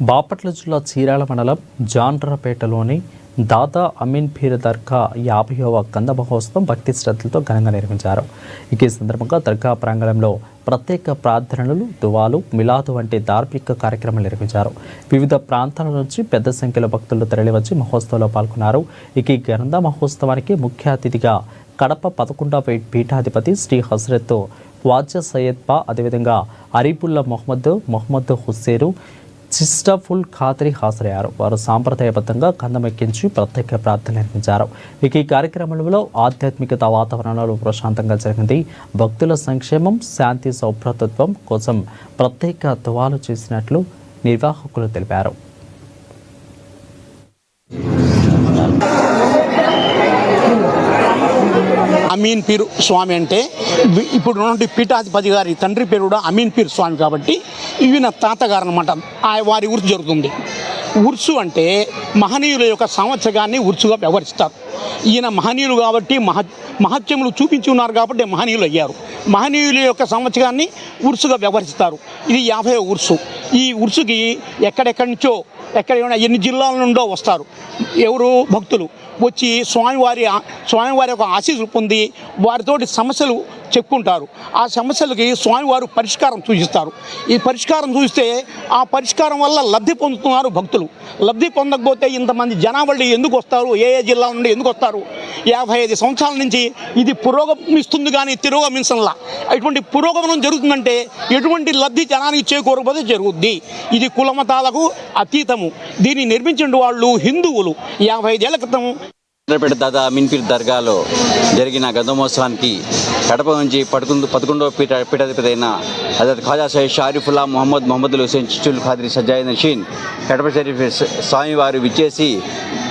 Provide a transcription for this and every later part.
బాపట్ల జిల్లా చీరాల మండలం జాండ్రపేటలోని దాదా అమీన్ పీర్ దర్గా 50వ గంధ మహోత్సవం భక్తి శ్రద్ధలతో ఘనంగా నిర్వహించారు. ఈ సందర్భంగా దర్గా ప్రాంగణంలో ప్రత్యేక ప్రార్థనలు, దువాలు, మిలాదు వంటి ధార్మిక కార్యక్రమాలు నిర్వహించారు. వివిధ ప్రాంతాల నుంచి పెద్ద సంఖ్యలో భక్తులు తరలివచ్చి మహోత్సవంలో పాల్గొన్నారు. ఈ గంధ మహోత్సవానికి ముఖ్య అతిథిగా కడప 11వ పీఠాధిపతి శ్రీ హజరత్ ఖ్వాజా సయ్యద్ బా, అదేవిధంగా అరీబుల్లా మొహమ్మద్ హుస్సేను చిస్టాఫుల్ ఖాద్రి హాజరయ్యారు. వారు సాంప్రదాయబద్ధంగా గంధమెక్కించి ప్రత్యేక ప్రార్థన నిర్వహించారు. ఈ కార్యక్రమంలో ఆధ్యాత్మికత వాతావరణంలో ప్రశాంతంగా జరిగింది. భక్తుల సంక్షేమం, శాంతి, సౌభ్రతత్వం కోసం ప్రత్యేక దువాలు చేసినట్లు నిర్వాహకులు తెలిపారు. అమీన్ పీర్ స్వామి అంటే ఇప్పుడు ఉన్నటువంటి పీఠాధిపతి గారి తండ్రి పేరు కూడా అమీన్ పీర్ స్వామి కాబట్టి ఇవి నా తాతగారు అనమాట. వారి ఉర్సు జరుగుతుంది. ఉర్సు అంటే మహనీయుల యొక్క సంవత్సరాన్ని ఉర్సుగా వ్యవహరిస్తారు. ఈయన మహనీయులు కాబట్టి మహత్యములు చూపించి ఉన్నారు కాబట్టి మహనీయులు అయ్యారు. మహనీయుల యొక్క సంవత్సరాన్ని ఉర్సుగా వ్యవహరిస్తారు. ఇది 50వ ఉర్సు. ఈ ఉర్సుకి ఎక్కడెక్కడి నుంచో ఎన్ని జిల్లాల నుండో వస్తారు. ఎవరు భక్తులు వచ్చి స్వామివారి యొక్క ఆశీస్సులు పొంది వారితోటి సమస్యలు చెప్పుకుంటారు. ఆ సమస్యలకి స్వామివారు పరిష్కారం సూచిస్తారు. ఈ పరిష్కారం చూస్తే ఆ పరిష్కారం వల్ల లబ్ధి పొందుతున్నారు భక్తులు. లబ్ధి పొందకపోతే ఇంతమంది జనాభా ఎందుకు వస్తారు? ఏ జిల్లా నుండి ఎందుకు వస్తారు? 55 సంవత్సరాల నుంచి ఇది పురోగమిస్తుంది కానీ తిరోగమించంలా. ఇటువంటి పురోగమనం జరుగుతుందంటే ఎటువంటి లబ్ధి జనానికి చేకూరకపోతే జరుగుద్ది. ఇది కులమతాలకు అతీతము. దీన్ని నిర్మించిన వాళ్ళు హిందువులు. 55 ఏళ్ల క్రితం దాదా అమీన్ పీర్ దర్గాలో జరిగిన గంధమోత్సవానికి కడప నుంచి 11వ పీఠాధిపతి అయిన హజరత్ ఖ్వాజా సయ్యద్ షారిఫుల్లా మొహమ్మద్ హుస్సేన్ చిస్టుల్ ఖాద్రి సజ్జాయి నషీన్ కడప షరీఫ్ స్వామివారు విచ్చేసి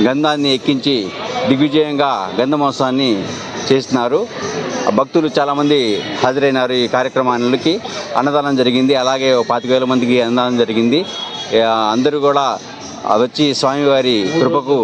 గంధాన్ని ఎక్కించి దిగ్విజయంగా గంధమోత్సవాన్ని చేస్తున్నారు. భక్తులు చాలామంది హాజరైనారు. ఈ కార్యక్రమానికి అన్నదానం జరిగింది. అలాగే 25,000 మందికి అన్నదానం జరిగింది. అందరూ కూడా వచ్చి స్వామివారి కృపకు